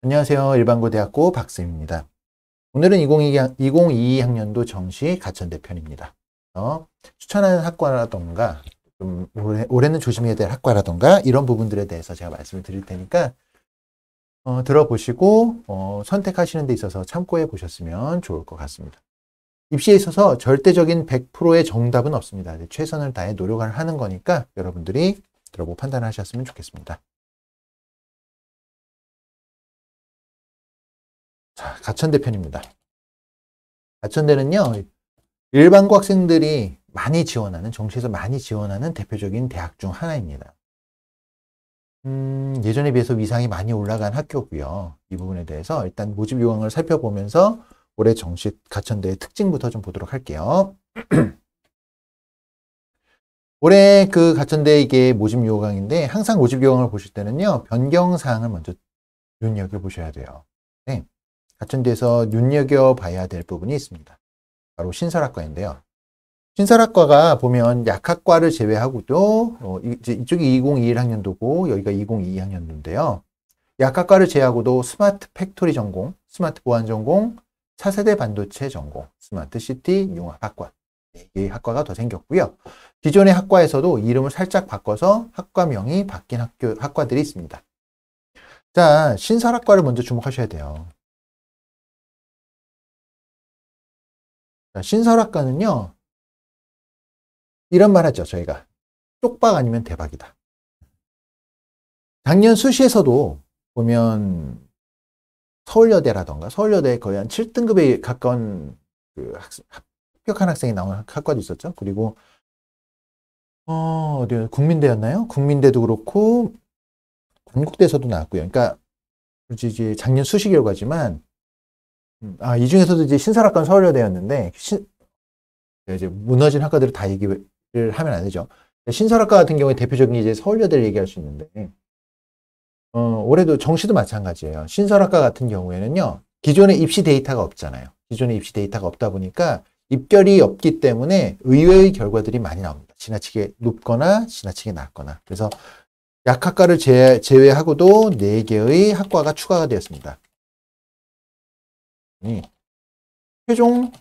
안녕하세요. 일반고대학고 박쌤입니다. 오늘은 2022학년도 정시 가천대 편입니다. 추천하는 학과라던가 좀 올해는 조심해야 될 학과라던가 이런 부분들에 대해서 제가 말씀을 드릴 테니까 들어보시고 선택하시는 데 있어서 참고해 보셨으면 좋을 것 같습니다. 입시에 있어서 절대적인 100%의 정답은 없습니다. 최선을 다해 노력을 하는 거니까 여러분들이 들어보고 판단하셨으면 좋겠습니다. 자, 가천대 편입니다. 가천대는요, 일반고 학생들이 많이 지원하는, 정시에서 많이 지원하는 대표적인 대학 중 하나입니다. 예전에 비해서 위상이 많이 올라간 학교고요. 이 부분에 대해서 일단 모집 요강을 살펴보면서 올해 정시 가천대의 특징부터 좀 보도록 할게요. 올해 그 가천대 이게 모집 요강인데 항상 모집 요강을 보실 때는요, 변경사항을 먼저 눈여겨보셔야 돼요. 네. 가천대에서 눈여겨봐야 될 부분이 있습니다. 바로 신설학과인데요. 신설학과가 보면 약학과를 제외하고도 이쪽이 2021학년도고 여기가 2022학년도인데요. 약학과를 제외하고도 스마트 팩토리 전공, 스마트 보안 전공, 차세대 반도체 전공, 스마트 시티 융합학과 4개의 학과가 더 생겼고요. 기존의 학과에서도 이름을 살짝 바꿔서 학과명이 바뀐 학과들이 있습니다. 자, 신설학과를 먼저 주목하셔야 돼요. 자, 신설학과는요. 이런 말 하죠, 저희가. 쪽박 아니면 대박이다. 작년 수시에서도 보면 서울여대라던가 서울여대 거의 한 7등급에 가까운 그 합격한 학생이 나온 학과도 있었죠. 그리고 어디 국민대였나요? 국민대도 그렇고 건국대에서도 나왔고요. 그러니까 이제 작년 수시 결과지만 이 중에서도 이제 신설학과는 서울여대였는데 이제 무너진 학과들을 다 얘기를 하면 안 되죠. 신설학과 같은 경우에 대표적인 이제 서울여대를 얘기할 수 있는데 올해도 정시도 마찬가지예요. 신설학과 같은 경우에는요, 기존에 입시 데이터가 없잖아요. 기존에 입시 데이터가 없다 보니까 입결이 없기 때문에 의외의 결과들이 많이 나옵니다. 지나치게 높거나 지나치게 낮거나. 그래서 약학과를 제외하고도 4개의 학과가 추가가 되었습니다. 최종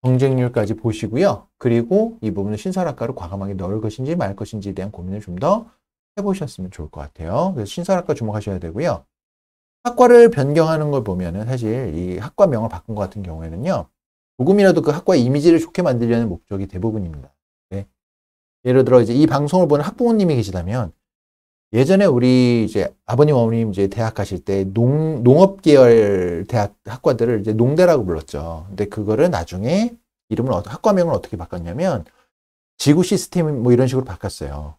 경쟁률까지 보시고요. 그리고 이 부분은 신설학과를 과감하게 넣을 것인지 말 것인지에 대한 고민을 좀 더 해보셨으면 좋을 것 같아요. 그래서 신설학과 주목하셔야 되고요. 학과를 변경하는 걸 보면은 사실 이 학과명을 바꾼 것 같은 경우에는요. 조금이라도 그 학과의 이미지를 좋게 만들려는 목적이 대부분입니다. 네. 예를 들어 이제 이 방송을 보는 학부모님이 계시다면 예전에 우리 이제 아버님 어머님 이제 대학 가실 때 농업 계열 대학 학과들을 이제 농대라고 불렀죠. 근데 그거를 나중에 이름을 학과명을 어떻게 바꿨냐면 지구 시스템 뭐 이런 식으로 바꿨어요.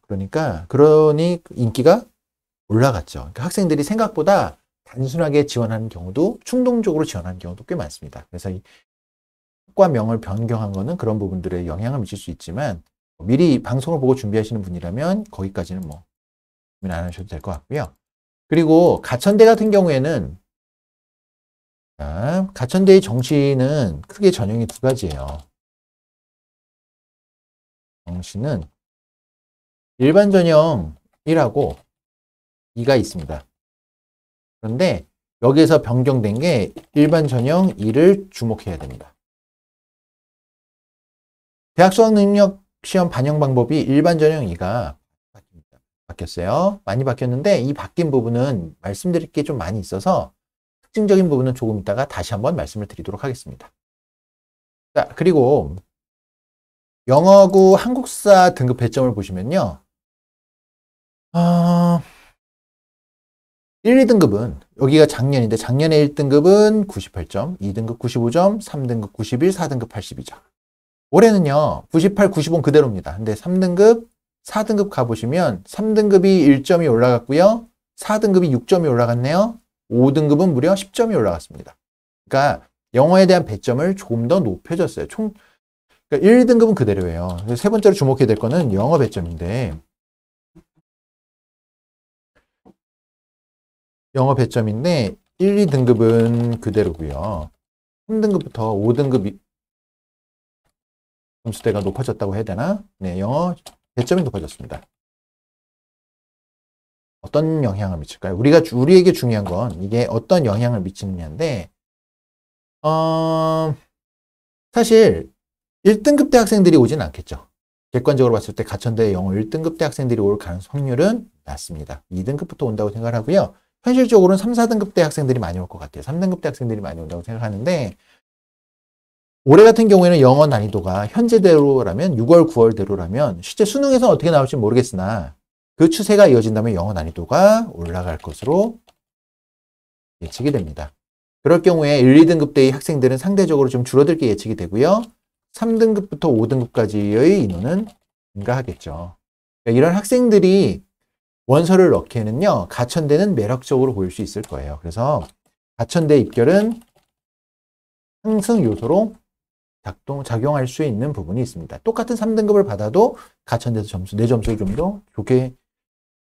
그러니 인기가 올라갔죠. 그러니까 학생들이 생각보다 단순하게 지원하는 경우도 충동적으로 지원하는 경우도 꽤 많습니다. 그래서 이 학과명을 변경한 거는 그런 부분들에 영향을 미칠 수 있지만 미리 방송을 보고 준비하시는 분이라면 거기까지는 뭐 고민 안 하셔도 될 것 같고요. 그리고 가천대 같은 경우에는 가천대의 정시는 크게 전형이 2가지예요. 정시는 일반 전형 1하고 2가 있습니다. 그런데 여기에서 변경된 게 일반 전형 2를 주목해야 됩니다. 대학 수학 능력 시험 반영 방법이 일반 전형 2가 바뀌었어요. 많이 바뀌었는데 이 바뀐 부분은 말씀드릴 게 좀 많이 있어서 특징적인 부분은 조금 이따가 다시 한번 말씀을 드리도록 하겠습니다. 자, 그리고 영어고 한국사 등급 배점을 보시면요. 1, 2등급은 여기가 작년인데 작년에 1등급은 98점, 2등급 95점, 3등급 91, 4등급 82점. 올해는요. 98, 95는 그대로입니다. 근데 3등급, 4등급 가보시면 3등급이 1점이 올라갔고요. 4등급이 6점이 올라갔네요. 5등급은 무려 10점이 올라갔습니다. 그러니까 영어에 대한 배점을 조금 더 높여줬어요. 그러니까 1등급은 그대로예요. 세 번째로 주목해야 될 거는 영어 배점인데 영어 배점인데 1, 2등급은 그대로고요. 3등급부터 5등급 점수대가 높아졌다고 해야 되나? 네, 영어 배점이 높아졌습니다. 어떤 영향을 미칠까요? 우리에게 중요한 건 이게 어떤 영향을 미치느냐인데, 사실 1등급 대 학생들이 오진 않겠죠. 객관적으로 봤을 때 가천대 영어 1등급 대 학생들이 올 확률은 낮습니다. 2등급부터 온다고 생각을 하고요. 현실적으로는 3, 4등급 대 학생들이 많이 올 것 같아요. 3등급 대 학생들이 많이 온다고 생각하는데, 올해 같은 경우에는 영어 난이도가 현재대로라면 6월, 9월대로라면 실제 수능에서 어떻게 나올지 모르겠으나 그 추세가 이어진다면 영어 난이도가 올라갈 것으로 예측이 됩니다. 그럴 경우에 1, 2등급대의 학생들은 상대적으로 좀 줄어들 게 예측이 되고요. 3등급부터 5등급까지의 인원은 증가하겠죠. 그러니까 이런 학생들이 원서를 넣기에는요, 가천대는 매력적으로 보일 수 있을 거예요. 그래서 가천대 입결은 상승 요소로 작용할 수 있는 부분이 있습니다. 똑같은 3등급을 받아도 가천대에서 내 점수를 좀 더 좋게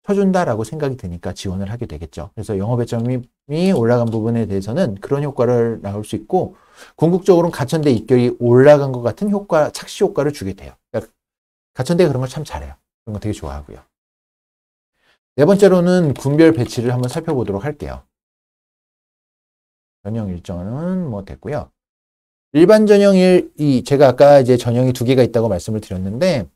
쳐준다라고 생각이 드니까 지원을 하게 되겠죠. 그래서 영어 배점이 올라간 부분에 대해서는 그런 효과를 나올 수 있고, 궁극적으로는 가천대 입결이 올라간 것 같은 효과, 착시 효과를 주게 돼요. 그러니까 가천대가 그런 걸 참 잘해요. 그런 거 되게 좋아하고요. 네 번째로는 군별 배치를 한번 살펴보도록 할게요. 전형 일정은 뭐 됐고요. 일반 전형이 제가 아까 이제 전형이 2개가 있다고 말씀을 드렸는데,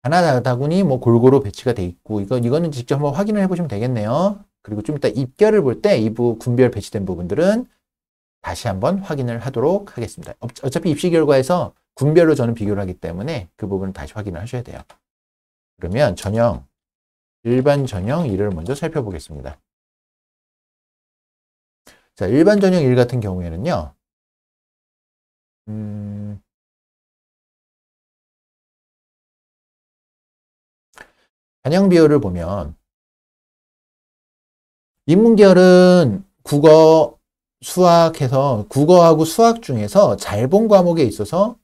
하나다군이 뭐 골고루 배치가 돼 있고, 이거는 직접 한번 확인을 해보시면 되겠네요. 그리고 좀 이따 입결을 볼 때 이부 군별 배치된 부분들은 다시 한번 확인을 하도록 하겠습니다. 어차피 입시 결과에서 군별로 저는 비교를 하기 때문에 그 부분을 다시 확인을 하셔야 돼요. 그러면 전형, 일반 전형 1을 먼저 살펴보겠습니다. 자, 일반 전형 1 같은 경우에는요, 반영 비율을 보면, 인문계열은 국어, 수학해서 국어하고 수학 중에서 잘 본 과목에 있어서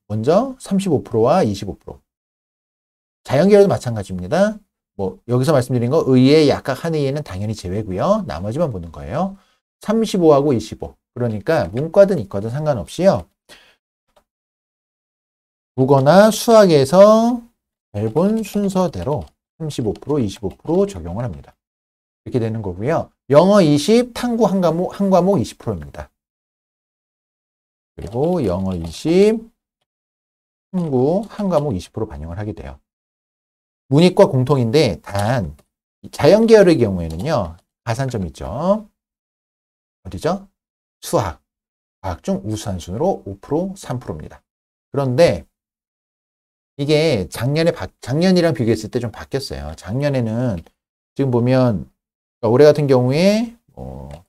먼저 35%와 25%. 자연계열도 마찬가지입니다. 뭐 여기서 말씀드린 거 의의, 약학, 한의에는 당연히 제외고요. 나머지만 보는 거예요. 35하고 25. 그러니까 문과든 이과든 상관없이요. 국어나 수학에서 잘 본 순서대로 35%, 25% 적용을 합니다. 이렇게 되는 거고요. 영어 20, 탐구 한 과목 20%입니다. 그리고 영어 20, 탐구 한 과목 20% 반영을 하게 돼요. 문이과 공통인데 단 자연계열의 경우에는요. 가산점 있죠. 어디죠? 수학, 과학 중 우수한 순으로 5%, 3%입니다. 그런데 이게 작년이랑 비교했을 때 좀 바뀌었어요. 작년에는 지금 보면 올해 같은 경우에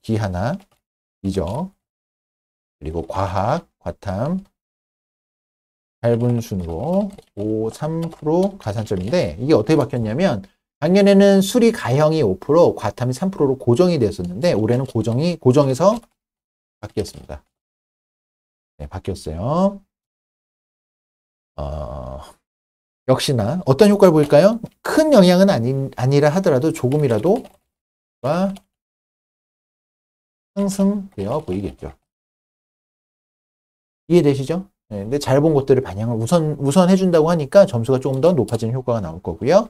기하나, 이적, 그리고 과학, 과탐, 얇은 순으로 5, 3% 가산점인데 이게 어떻게 바뀌었냐면 작년에는 수리 가형이 5%, 과탐이 3%로 고정이 됐었는데 올해는 고정에서 바뀌었습니다. 네, 바뀌었어요. 역시나 어떤 효과를 보일까요? 큰 영향은 아니라 하더라도 조금이라도 상승되어 보이겠죠. 이해되시죠? 네, 근데 잘 본 것들을 반영을 우선 해준다고 하니까 점수가 조금 더 높아지는 효과가 나올 거고요.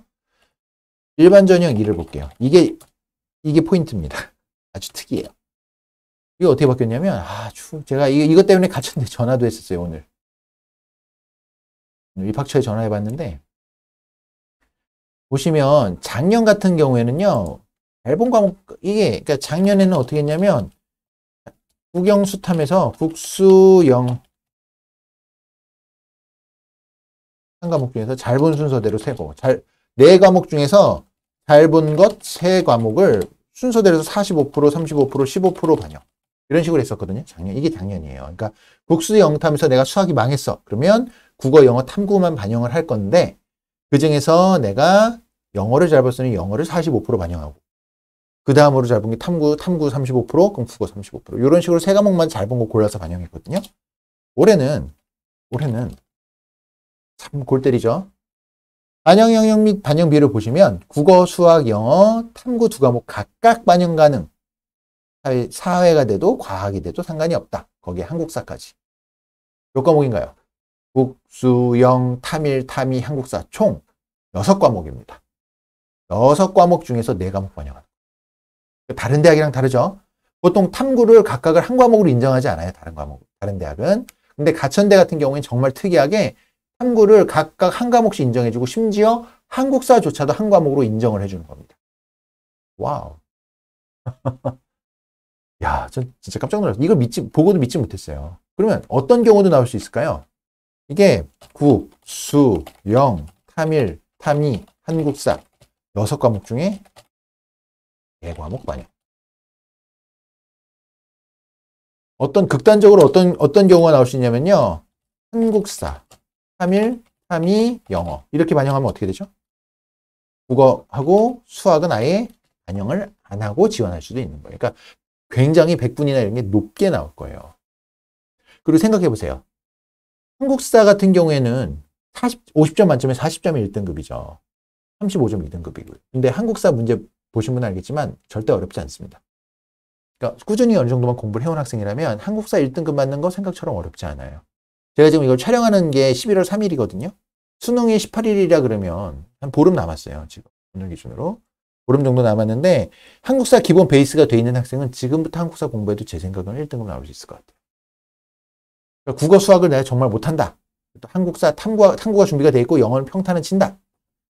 일반 전형 2를 볼게요. 이게 포인트입니다. 아주 특이해요. 이거 어떻게 바뀌었냐면, 제가 이것 때문에 가천대 전화도 했었어요, 오늘. 입학처에 전화해봤는데, 보시면 작년 같은 경우에는요, 잘 본 과목, 그러니까 작년에는 어떻게 했냐면, 국영수탐에서 국수영 한 과목 중에서 잘 본 순서대로 3거. 4과목 중에서 잘 본 것 3과목을 순서대로 45%, 35%, 15% 반영. 이런 식으로 했었거든요. 이게 작년이에요. 그러니까 국수 영탐에서 내가 수학이 망했어. 그러면 국어, 영어, 탐구만 반영을 할 건데 그 중에서 내가 영어를 잘 봤으니 영어를 45% 반영하고 그 다음으로 잘 본 게 탐구 35%, 그럼 국어 35%. 이런 식으로 3과목만 잘 본 거 골라서 반영했거든요. 올해는 참 골 때리죠. 반영 영역 및 반영 비율을 보시면 국어, 수학, 영어, 탐구 2과목 각각 반영 가능. 사회가 돼도 과학이 돼도 상관이 없다. 거기에 한국사까지. 몇 과목인가요? 국수, 영, 탐일, 탐이, 한국사 총 6과목입니다. 6과목 중에서 4과목 반영하는 거예요. 다른 대학이랑 다르죠? 보통 탐구를 각각을 한 과목으로 인정하지 않아요. 다른 대학은. 근데 가천대 같은 경우에는 정말 특이하게 탐구를 각각 한 과목씩 인정해주고 심지어 한국사조차도 한 과목으로 인정을 해주는 겁니다. 와우. 야, 전 진짜 깜짝 놀랐어요. 이걸 보고도 믿지 못했어요. 그러면 어떤 경우도 나올 수 있을까요? 이게 국, 수, 영, 탐일, 탐이, 한국사 6과목 중에 4과목 반영. 극단적으로 어떤 경우가 나올 수 있냐면요. 한국사, 탐일, 탐이, 영어 이렇게 반영하면 어떻게 되죠? 국어하고 수학은 아예 반영을 안 하고 지원할 수도 있는 거예요. 그러니까 굉장히 백분이나 이런 게 높게 나올 거예요. 그리고 생각해 보세요. 한국사 같은 경우에는 50점 만점에 40점이 1등급이죠. 35점 2등급이고요. 근데 한국사 문제 보신 분은 알겠지만 절대 어렵지 않습니다. 그러니까 꾸준히 어느 정도만 공부를 해온 학생이라면 한국사 1등급 맞는 거 생각처럼 어렵지 않아요. 제가 지금 이걸 촬영하는 게 11월 3일이거든요. 수능이 18일이라 그러면 한 보름 남았어요. 지금 오늘 기준으로. 보름 정도 남았는데 한국사 기본 베이스가 돼 있는 학생은 지금부터 한국사 공부해도 제 생각은 1등급 나올 수 있을 것 같아요. 그러니까 국어 수학을 내가 정말 못한다. 또 한국사 탐구가 준비가 돼 있고 영어는 평탄은 친다.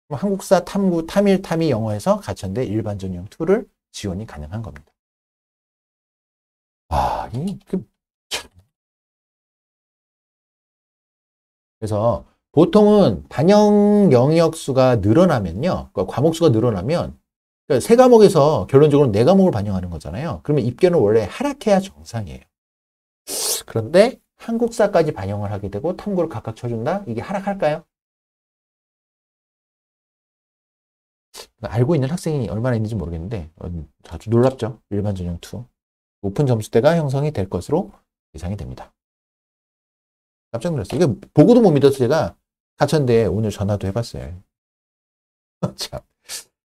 그럼 한국사 탐구, 탐일, 탐이 영어에서 가천대 일반 전형 2를 지원이 가능한 겁니다. 아, 참. 그래서 보통은 반영 영역 수가 늘어나면요. 그러니까 과목 수가 늘어나면 그러니까 3과목에서 결론적으로 4과목을 반영하는 거잖아요. 그러면 입결은 원래 하락해야 정상이에요. 그런데 한국사까지 반영을 하게 되고 탐구를 각각 쳐준다? 이게 하락할까요? 알고 있는 학생이 얼마나 있는지 모르겠는데 아주 놀랍죠. 일반 전형 2. 높은 점수대가 형성이 될 것으로 예상이 됩니다. 깜짝 놀랐어요. 이거 보고도 못 믿어서 제가 가천대에 오늘 전화도 해봤어요. 참.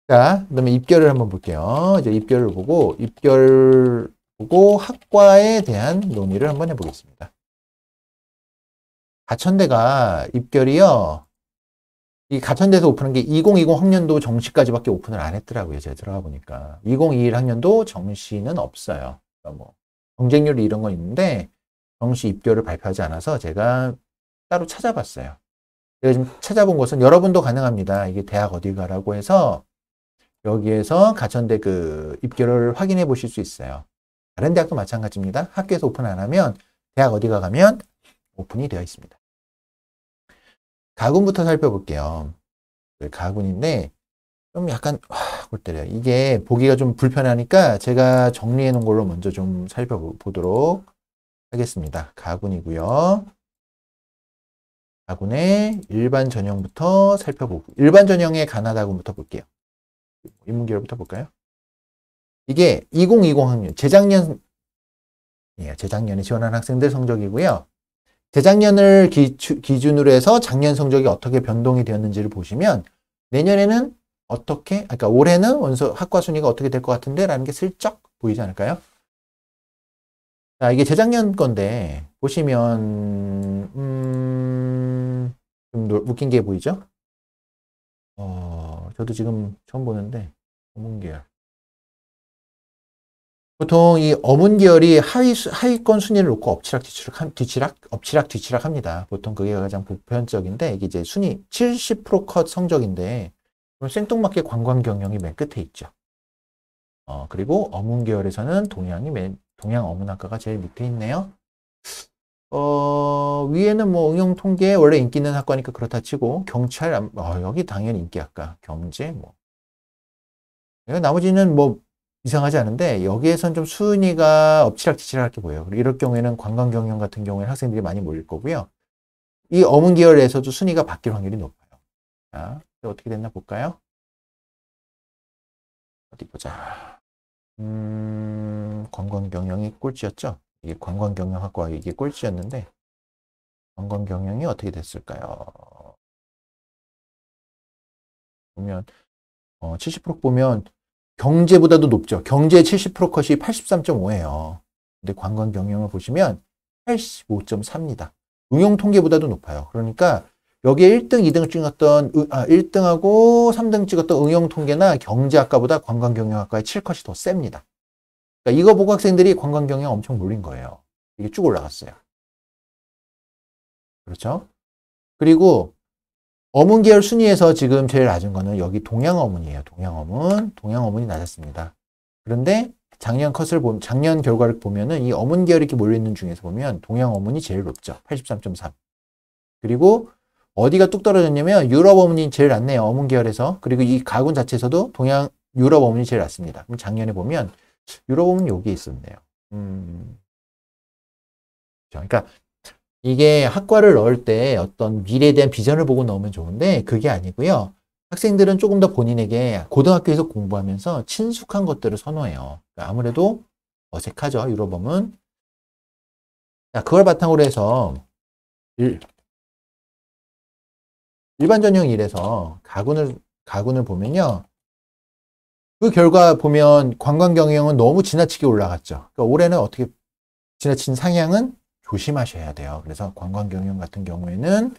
자, 그다음에 입결을 한번 볼게요. 이제 입결을 보고 학과에 대한 논의를 한번 해보겠습니다. 가천대가 입결이요. 이 가천대에서 오픈한 게 2020 학년도 정시까지밖에 오픈을 안 했더라고요. 제가 들어가 보니까. 2021 학년도 정시는 없어요. 그러니까 뭐 경쟁률이 이런 건 있는데 정시 입결을 발표하지 않아서 제가 따로 찾아봤어요. 제가 지금 찾아본 것은 여러분도 가능합니다. 이게 대학 어디 가라고 해서 여기에서 가천대 그 입결을 확인해 보실 수 있어요. 다른 대학도 마찬가지입니다. 학교에서 오픈 안 하면 대학 어디가 가면 오픈이 되어 있습니다. 가군부터 살펴볼게요. 가군인데 좀 약간 골 때려요. 이게 보기가 좀 불편하니까 제가 정리해 놓은 걸로 먼저 좀 살펴보도록 하겠습니다. 가군이고요. 가군의 일반 전형부터 살펴보고 일반 전형의 가나다군부터 볼게요. 인문계열부터 볼까요? 이게 2020 학년 재작년에 지원한 학생들 성적이고요. 재작년을 기준으로 해서 작년 성적이 어떻게 변동이 되었는지를 보시면 내년에는 그러니까 올해는 학과 순위가 어떻게 될 것 같은데 라는 게 슬쩍 보이지 않을까요? 자, 이게 재작년 건데 보시면 좀 웃긴 게 보이죠? 저도 지금 처음 보는데 어문계열 보통 이 어문계열이 하위권 순위를 놓고 엎치락 합니다. 보통 그게 가장 보편적인데 이게 이제 순위 70% 컷 성적인데 생뚱맞게 관광경영이 맨 끝에 있죠. 그리고 어문계열에서는 동양 어문학과가 제일 밑에 있네요. 위에는 뭐 응용통계 원래 인기 있는 학과니까 그렇다 치고 경찰 여기 당연히 인기학과 경제 뭐 나머지는 뭐 이상하지 않은데 여기에선 좀 순위가 엎치락뒤치락하게 보여요. 그리고 이럴 경우에는 관광경영 같은 경우에는 학생들이 많이 몰릴 거고요. 이 어문계열에서도 순위가 바뀔 확률이 높아요. 자, 어떻게 됐나 볼까요? 어디 보자. 관광경영이 꼴찌였죠? 이게 관광경영학과 이게 꼴찌였는데 관광경영이 어떻게 됐을까요? 보면 70% 보면 경제보다도 높죠. 경제 70% 컷이 83.5예요. 근데 관광경영을 보시면 85.4입니다. 응용통계보다도 높아요. 그러니까 여기에 1등, 2등 찍었던 1등하고 3등 찍었던 응용통계나 경제학과보다 관광경영학과의 7컷이 더 셉니다. 그러니까 이거 보고 학생들이 관광경영 엄청 몰린 거예요. 이게 쭉 올라갔어요. 그렇죠? 그리고 어문 계열 순위에서 지금 제일 낮은 거는 여기 동양어문이에요. 동양어문이 낮았습니다. 그런데 작년 결과를 보면은 이 어문 계열이 이렇게 몰려있는 중에서 보면 동양어문이 제일 높죠. 83.3. 그리고 어디가 뚝 떨어졌냐면 유럽 어문이 제일 낮네요. 어문 계열에서. 그리고 이 가군 자체에서도 유럽 어문이 제일 낮습니다. 그럼 작년에 보면 유럽 어문이 여기에 있었네요. 그러니까 이게 학과를 넣을 때 어떤 미래에 대한 비전을 보고 넣으면 좋은데 그게 아니고요. 학생들은 조금 더 본인에게 고등학교에서 공부하면서 친숙한 것들을 선호해요. 그러니까 아무래도 어색하죠. 유럽 어문. 자, 그걸 바탕으로 해서 일반 전형 1에서 가군을 보면요. 그 결과 보면 관광 경영은 너무 지나치게 올라갔죠. 그러니까 올해는 어떻게 지나친 상향은 조심하셔야 돼요. 그래서 관광 경영 같은 경우에는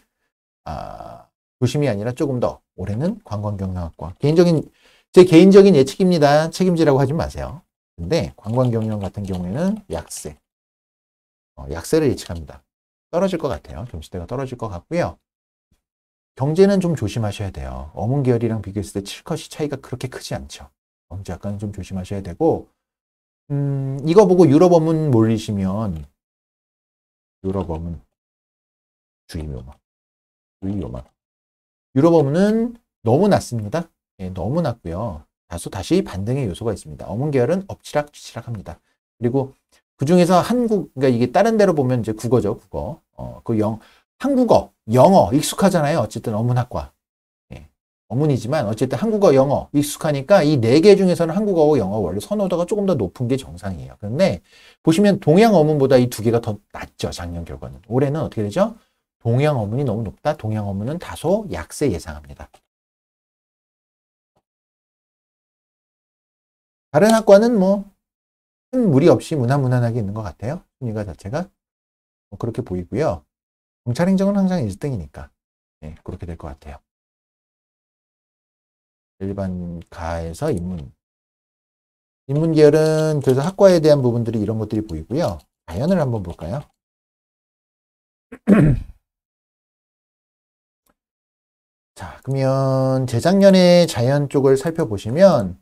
조심이 아니라 조금 더 올해는 관광 경영학과 제 개인적인 예측입니다. 책임지라고 하지 마세요. 근데 관광 경영 같은 경우에는 약세를 예측합니다. 떨어질 것 같아요. 점수대가 떨어질 것 같고요. 경제는 좀 조심하셔야 돼요. 어문 계열이랑 비교했을 때 7컷이 차이가 그렇게 크지 않죠. 경제 약간 좀 조심하셔야 되고 이거 보고 유럽 어문 몰리시면 유럽 어문 주의요만 유럽 어문은 너무 낮습니다. 예, 너무 낮고요. 다소 다시 반등의 요소가 있습니다. 어문 계열은 엎치락뒤치락합니다. 그리고 그 중에서 그러니까 이게 다른 데로 보면 이제 국어죠, 국어. 한국어, 영어 익숙하잖아요. 어쨌든 어문학과. 예, 어문이지만 어쨌든 한국어, 영어 익숙하니까 이 네 개 중에서는 한국어와 영어 원래 선호도가 조금 더 높은 게 정상이에요. 그런데 보시면 동양 어문보다 이 두 개가 더 낮죠. 작년 결과는. 올해는 어떻게 되죠? 동양 어문이 너무 높다. 동양 어문은 다소 약세 예상합니다. 다른 학과는 뭐 큰 무리 없이 무난무난하게 있는 것 같아요. 순위가 자체가 그렇게 보이고요. 경찰행정은 항상 1등이니까 그렇게 될 것 같아요. 일반 가에서 인문 계열은 그래서 학과에 대한 부분들이 이런 것들이 보이고요. 자연을 한번 볼까요? 자, 그러면 재작년에 자연 쪽을 살펴보시면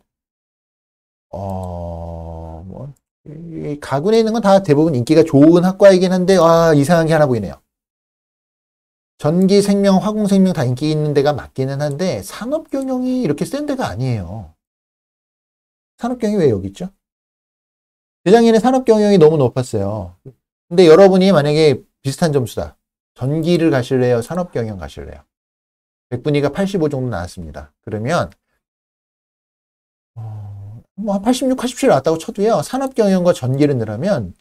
이 가군에 있는 건 다 대부분 인기가 좋은 학과이긴 한데 이상한 게 하나 보이네요. 전기, 생명, 화공, 생명 다 인기 있는 데가 맞기는 한데 산업경영이 이렇게 센 데가 아니에요. 산업경영이 왜 여기 있죠? 재작년에 산업경영이 너무 높았어요. 근데 여러분이 만약에 비슷한 점수다. 전기를 가실래요? 산업경영 가실래요? 100분위가 85 정도 나왔습니다. 그러면 한 86, 87 나왔다고 쳐도요. 산업경영과 전기를 넣으면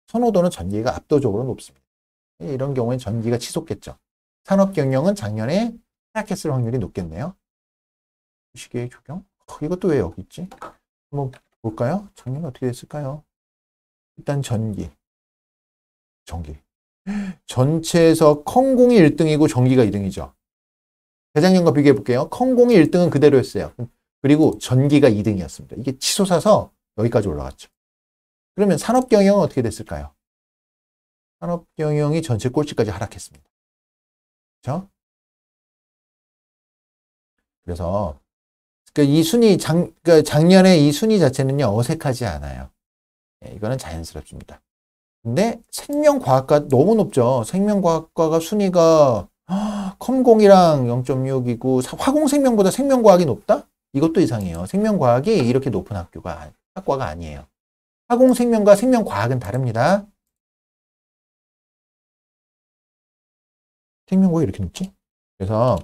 선호도는 전기가 압도적으로 높습니다. 이런 경우엔 전기가 치솟겠죠. 산업경영은 작년에 하락했을 확률이 높겠네요. 시계의 조경? 이것도 왜 여기 있지? 한번 볼까요? 작년에 어떻게 됐을까요? 일단 전기. 전체에서 컴공이 1등이고 전기가 2등이죠. 재작년과 비교해 볼게요. 컴공이 1등은 그대로였어요. 그리고 전기가 2등이었습니다. 이게 치솟아서 여기까지 올라갔죠. 그러면 산업경영은 어떻게 됐을까요? 산업경영이 전체 꼴찌까지 하락했습니다. 그렇죠? 그래서 이 순위 작년에 이 순위 자체는요 어색하지 않아요. 이거는 자연스럽습니다. 근데 생명과학과 너무 높죠. 생명과학과가 순위가 컴공이랑 0.6이고 화공생명보다 생명과학이 높다? 이것도 이상해요. 생명과학이 이렇게 높은 학과가 아니에요. 화공생명과 생명과학은 다릅니다. 생명과학이 이렇게 높지? 그래서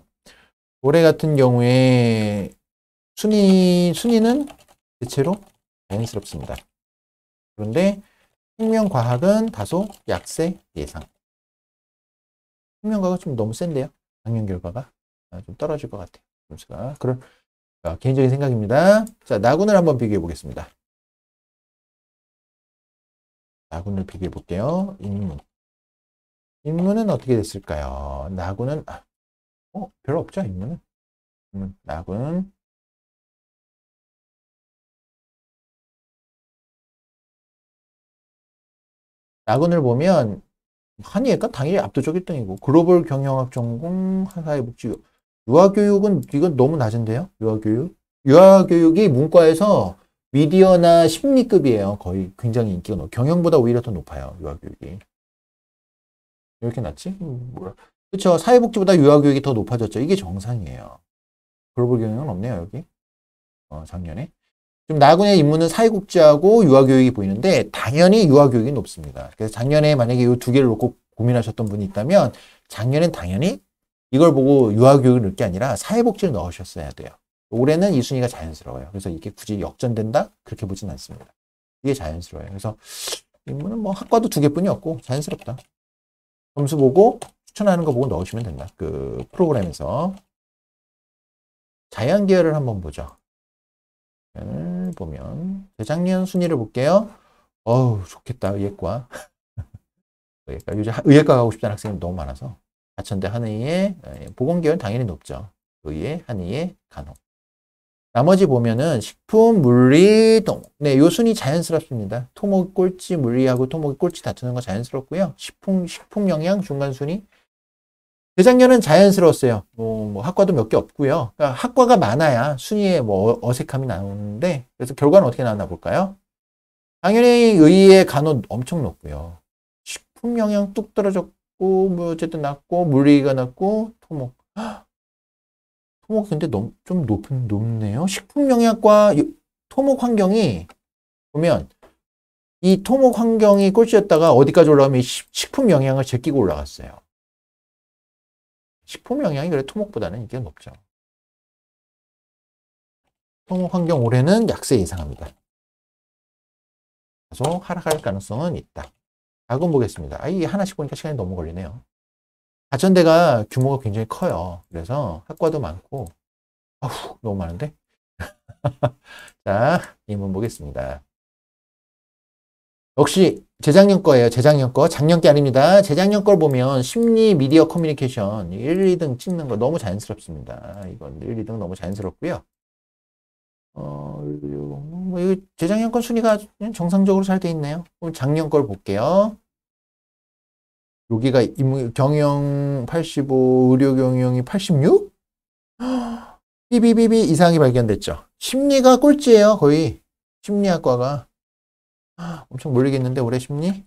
올해 같은 경우에 순위는 대체로 자연스럽습니다. 그런데 생명과학은 다소 약세 예상. 생명과학은 좀 너무 센데요. 작년 결과가 좀 떨어질 것 같아요. 점수가. 개인적인 생각입니다. 자, 나군을 한번 비교해 보겠습니다. 나군을 비교해 볼게요. 인문은 어떻게 됐을까요? 나군은 별로 없죠, 인문은. 낙은. 낙은을 보면 한의예과 당연히 압도적 1등이고 글로벌 경영학 전공 사회복지 유아교육은 이건 너무 낮은데요. 유아교육이 문과에서 미디어나 심리급이에요. 거의 굉장히 인기가 경영보다 오히려 더 높아요. 유아교육이. 왜 이렇게 낮지? 뭐야. 그렇죠. 사회복지보다 유아교육이 더 높아졌죠. 이게 정상이에요. 글로벌 경영은 없네요. 여기. 작년에. 지금 나군의 임무는 사회복지하고 유아교육이 보이는데 당연히 유아교육이 높습니다. 그래서 작년에 만약에 이 두 개를 놓고 고민하셨던 분이 있다면 작년엔 당연히 이걸 보고 유아교육을 넣을 게 아니라 사회복지를 넣으셨어야 돼요. 올해는 이 순위가 자연스러워요. 그래서 이게 굳이 역전된다? 그렇게 보진 않습니다. 이게 자연스러워요. 그래서 임무는 뭐 학과도 두 개뿐이었고 자연스럽다. 점수 보고 추천하는 거 보고 넣으시면 된다. 그 프로그램에서. 자연계열을 한번 보죠. 보면 재작년 순위를 볼게요. 어우 좋겠다. 의예과. 요즘 의예과 가고 싶다는 학생이 너무 많아서 가천대 한의예 보건계열은 당연히 높죠. 의예, 한의예, 간호. 나머지 보면은 식품, 물리, 네, 요 순위 자연스럽습니다. 토목, 꼴찌, 물리하고 토목이 꼴찌 다투는 거 자연스럽고요. 식품 영양 중간 순위. 재작년은 자연스러웠어요. 뭐 학과도 몇 개 없고요. 그러니까 학과가 많아야 순위에 뭐 어색함이 나오는데 그래서 결과는 어떻게 나왔나 볼까요? 당연히 의의 간호 엄청 높고요. 식품 영양 뚝 떨어졌고 뭐 어쨌든 낮고 물리가 낮고 토목. 토목 근데 좀 높네요. 식품 영양과 토목 환경이 보면 이 토목 환경이 꼴찌였다가 어디까지 올라가면 식품 영양을 제끼고 올라갔어요. 식품 영양이 그래 토목보다는 이게 높죠. 토목 환경 올해는 약세 예상합니다. 그래서 하락할 가능성은 있다. 다음 보겠습니다. 이게 하나씩 보니까 시간이 너무 걸리네요. 가천대가 규모가 굉장히 커요. 그래서 학과도 많고 너무 많은데? 자, 이문 보겠습니다. 역시 재작년 거예요. 재작년 거. 작년 게 아닙니다. 재작년 걸 보면 심리, 미디어, 커뮤니케이션 1, 2등 찍는 거 너무 자연스럽습니다. 이건 1, 2등 너무 자연스럽고요. 뭐 이거 재작년 건 순위가 정상적으로 잘 돼 있네요. 그럼 작년 걸 볼게요. 여기가 경영 85, 의료 경영이 86? 삐비비비 이상이 발견됐죠. 심리가 꼴찌예요. 거의 심리학과가 엄청 몰리겠는데 올해 심리?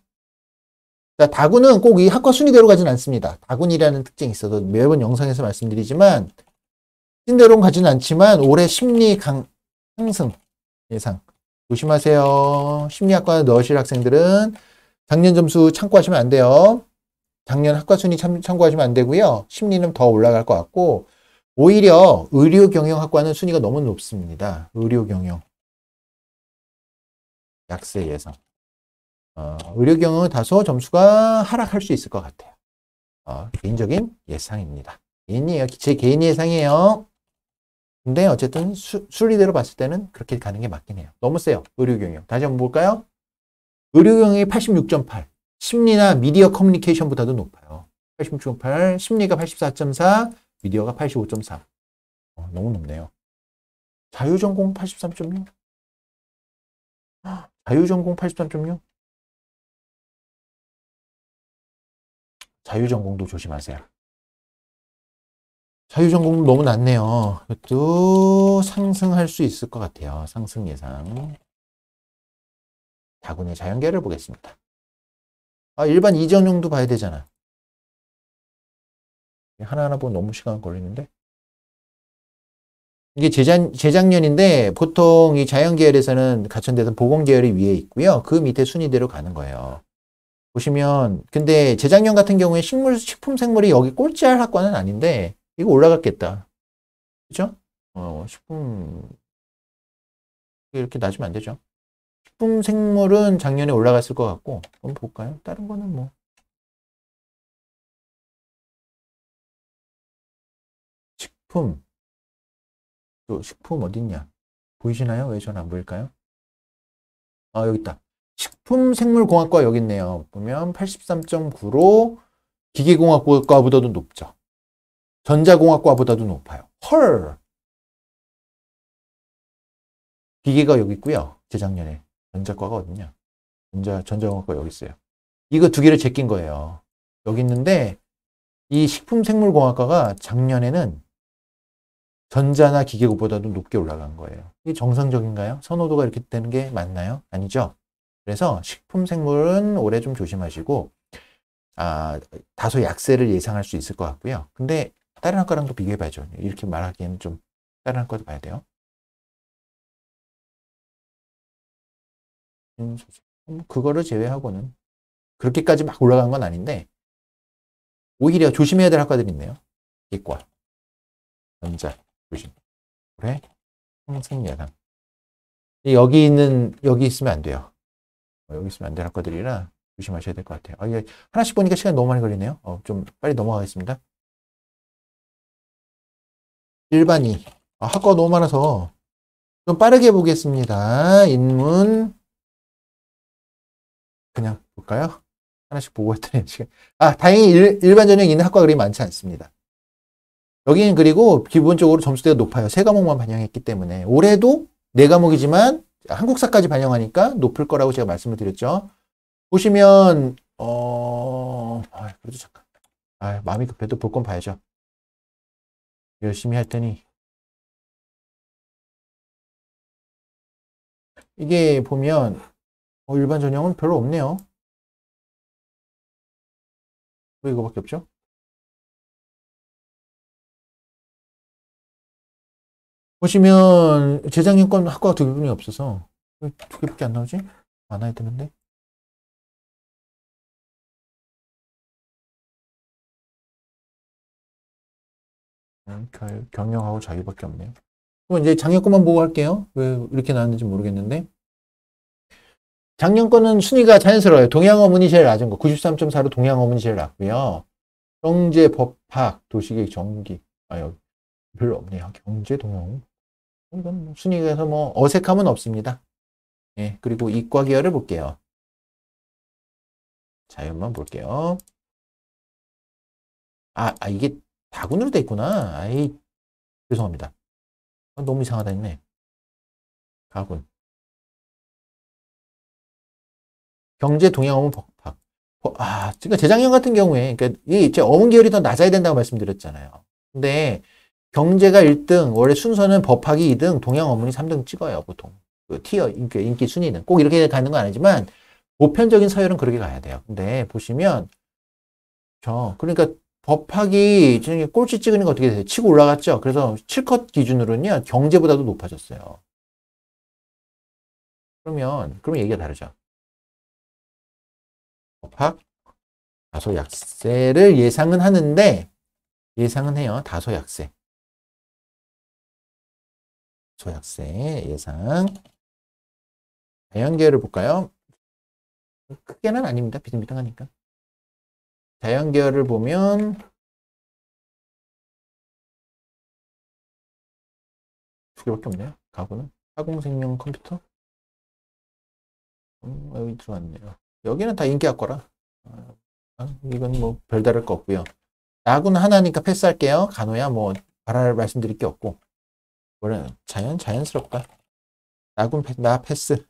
자, 다군은 꼭 이 학과 순위대로 가진 않습니다. 다군이라는 특징이 있어서 매번 영상에서 말씀드리지만 순위대로는 가진 않지만 올해 심리 상승 예상 조심하세요. 심리학과 넣으실 학생들은 작년 점수 참고하시면 안 돼요. 작년 학과 순위 참고하시면 안 되고요. 심리는 더 올라갈 것 같고 오히려 의료경영학과는 순위가 너무 높습니다. 의료경영 약세 예상. 의료경영은 다소 점수가 하락할 수 있을 것 같아요. 개인적인 예상입니다. 제 개인 예상이에요. 근데 어쨌든 순위대로 봤을 때는 그렇게 가는 게 맞긴 해요. 너무 세요. 의료경영. 다시 한번 볼까요? 의료경영이 86.8. 심리나 미디어 커뮤니케이션보다도 높아요. 86.8, 심리가 84.4, 미디어가 85.3. 너무 높네요. 자유전공 83.6? 자유전공 83.6? 자유전공도 조심하세요. 자유전공 너무 낮네요. 이것도 상승할 수 있을 것 같아요. 상승 예상. 다군의 자연계를 보겠습니다. 일반 이전용도 봐야 되잖아. 하나하나 보면 너무 시간 걸리는데. 이게 재작년인데 보통 이 자연계열에서는 가천대에서 보건계열이 위에 있고요. 그 밑에 순위대로 가는 거예요. 보시면 근데 재작년 같은 경우에 식품생물이 여기 꼴찌할 학과는 아닌데 이거 올라갔겠다. 그죠? 식품 이렇게 낮으면 안 되죠. 식품생물은 작년에 올라갔을 것 같고 한번 볼까요? 다른 거는 뭐 식품 또 식품 어딨냐? 보이시나요? 왜 전 안 보일까요? 여기 있다. 식품생물공학과 여기 있네요. 보면 83.9로 기계공학과보다도 높죠. 전자공학과보다도 높아요. 헐. 기계가 여기 있고요. 재작년에. 전자과가 어딨냐? 전자공학과 여기 있어요. 이거 두 개를 제낀 거예요. 여기 있는데 이 식품생물공학과가 작년에는 전자나 기계보다도 높게 올라간 거예요. 이게 정상적인가요? 선호도가 이렇게 되는 게 맞나요? 아니죠. 그래서 식품생물은 올해 좀 조심하시고 다소 약세를 예상할 수 있을 것 같고요. 근데 다른 학과랑도 비교해봐야죠. 이렇게 말하기에는 좀 다른 학과도 봐야 돼요. 그거를 제외하고는 그렇게까지 막 올라간 건 아닌데 오히려 조심해야 될 학과들이 있네요. 기과, 전자, 조심. 그래? 평생예상. 여기 있으면 안 돼요. 여기 있으면 안 될 학과들이라 조심하셔야 될 것 같아요. 이게 하나씩 보니까 시간이 너무 많이 걸리네요. 좀 빨리 넘어가겠습니다. 일반이. 학과가 너무 많아서 좀 빠르게 보겠습니다. 인문. 그냥 볼까요? 하나씩 보고 했더니 지금. 다행히 일반 전형 있는 학과 그리 많지 않습니다. 여기는 그리고 기본적으로 점수대가 높아요. 세 과목만 반영했기 때문에. 올해도 네 과목이지만 한국사까지 반영하니까 높을 거라고 제가 말씀을 드렸죠. 보시면 그래도 잠깐. 마음이 급해도 볼 건 봐야죠. 열심히 할 테니. 이게 보면 일반 전형은 별로 없네요. 왜 이거밖에 없죠? 보시면 재작년 건 학과가 두 개뿐이 없어서 왜 두 개밖에 안 나오지? 많아야 되는데. 경영하고 자유밖에 없네요. 그럼 이제 작년 것만 보고 할게요. 왜 이렇게 나왔는지 모르겠는데. 작년 거는 순위가 자연스러워요. 동양어문이 제일 낮은 거. 93.4로 동양어문이 제일 낮고요. 경제, 법학, 도시계획, 전기. 여기 별로 없네요. 경제, 동양어문. 이건 순위에서 어색함은 없습니다. 예, 그리고 이과 계열을 볼게요. 자연만 볼게요. 이게 다군으로 돼 있구나. 죄송합니다. 너무 이상하다 했네. 가군. 경제, 동양어문, 법학. 그러니까 재작년 같은 경우에, 그러니까 제 어문 계열이 더 낮아야 된다고 말씀드렸잖아요. 근데 경제가 1등, 원래 순서는 법학이 2등, 동양어문이 3등 찍어요, 보통. 그 티어, 인기 순위는. 꼭 이렇게 가는 건 아니지만, 보편적인 서열은 그렇게 가야 돼요. 근데 보시면, 그러니까 법학이 꼴찌 찍으니까 어떻게 돼요? 치고 올라갔죠? 그래서 7컷 기준으로는요, 경제보다도 높아졌어요. 그러면 얘기가 다르죠. 법학, 다소 약세를 예상은 하는데, 예상은 해요. 다소 약세. 약세 예상. 자연계열을 볼까요? 크게는 아닙니다. 비등비등하니까. 자연계열을 보면 두 개밖에 없네요. 가구는 화공생명 컴퓨터. 여기 들어왔네요. 여기는 다 인기학과라. 이건 별다를 거 없고요. 야구는 하나니까 패스할게요. 간호야 바랄 말씀드릴 게 없고. 원래 자연스럽다. 야구는 나 패스.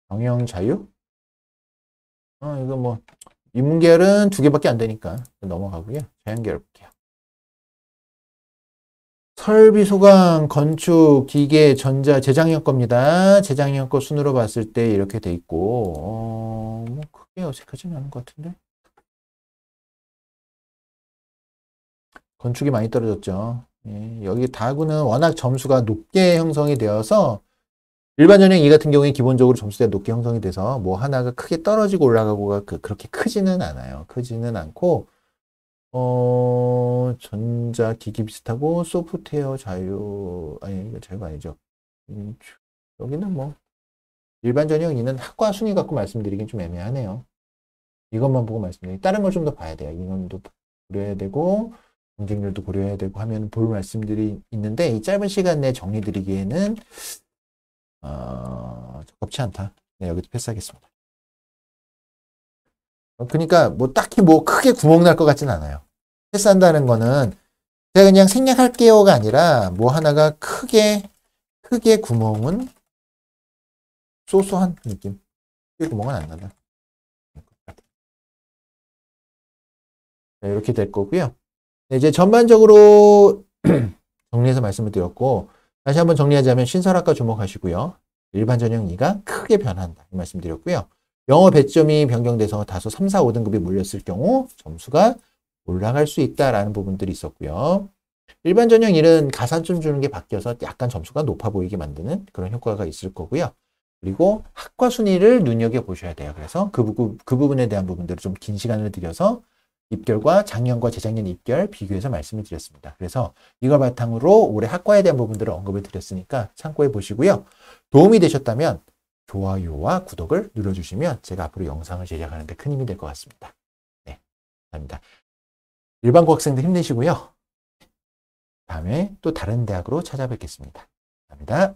경영 자유? 이거 인문계열은 두 개밖에 안 되니까 넘어가고요. 자연계열 볼게요. 설비, 소강, 건축, 기계, 전자, 재작년 겁니다. 재작년 거 순으로 봤을 때 이렇게 돼 있고, 크게 어색하지는 않은 것 같은데. 건축이 많이 떨어졌죠. 예, 여기 다구는 워낙 점수가 높게 형성이 되어서 일반 전형 2 같은 경우에 기본적으로 점수가 높게 형성이 돼서 하나가 크게 떨어지고 올라가고가 그렇게 크지는 않아요. 크지는 않고 전자 기기 비슷하고 소프트웨어 자유 이거 자유가 아니죠. 여기는 일반 전형 2는 학과 순위 갖고 말씀드리긴 좀 애매하네요. 이것만 보고 말씀드리기 다른 걸 좀 더 봐야 돼요. 이건 또 그래야 되고 경쟁률도 고려해야 되고 하면 볼 말씀들이 있는데 이 짧은 시간 내에 정리드리기에는 적합치 않다. 네, 여기도 패스하겠습니다. 그러니까 뭐 딱히 뭐 크게 구멍 날 것 같진 않아요. 패스한다는 거는 제가 그냥 생략할게요가 아니라 뭐 하나가 크게 구멍은 소소한 느낌. 크게 구멍은 안 나다. 네, 이렇게 될 거고요. 네, 이제 전반적으로 정리해서 말씀을 드렸고 다시 한번 정리하자면 신설학과 주목하시고요. 일반 전형 2가 크게 변한다. 이 말씀 드렸고요. 영어 배점이 변경돼서 다소 3, 4, 5등급이 몰렸을 경우 점수가 올라갈 수 있다라는 부분들이 있었고요. 일반 전형 1은 가산점 주는 게 바뀌어서 약간 점수가 높아 보이게 만드는 그런 효과가 있을 거고요. 그리고 학과 순위를 눈여겨보셔야 돼요. 그래서 그 부분에 대한 부분들을 좀 긴 시간을 들여서 입결과 작년과 재작년 입결 비교해서 말씀을 드렸습니다. 그래서 이걸 바탕으로 올해 학과에 대한 부분들을 언급을 드렸으니까 참고해 보시고요. 도움이 되셨다면 좋아요와 구독을 눌러주시면 제가 앞으로 영상을 제작하는 데 큰 힘이 될 것 같습니다. 네, 감사합니다. 일반고 학생들 힘내시고요. 다음에 또 다른 대학으로 찾아뵙겠습니다. 감사합니다.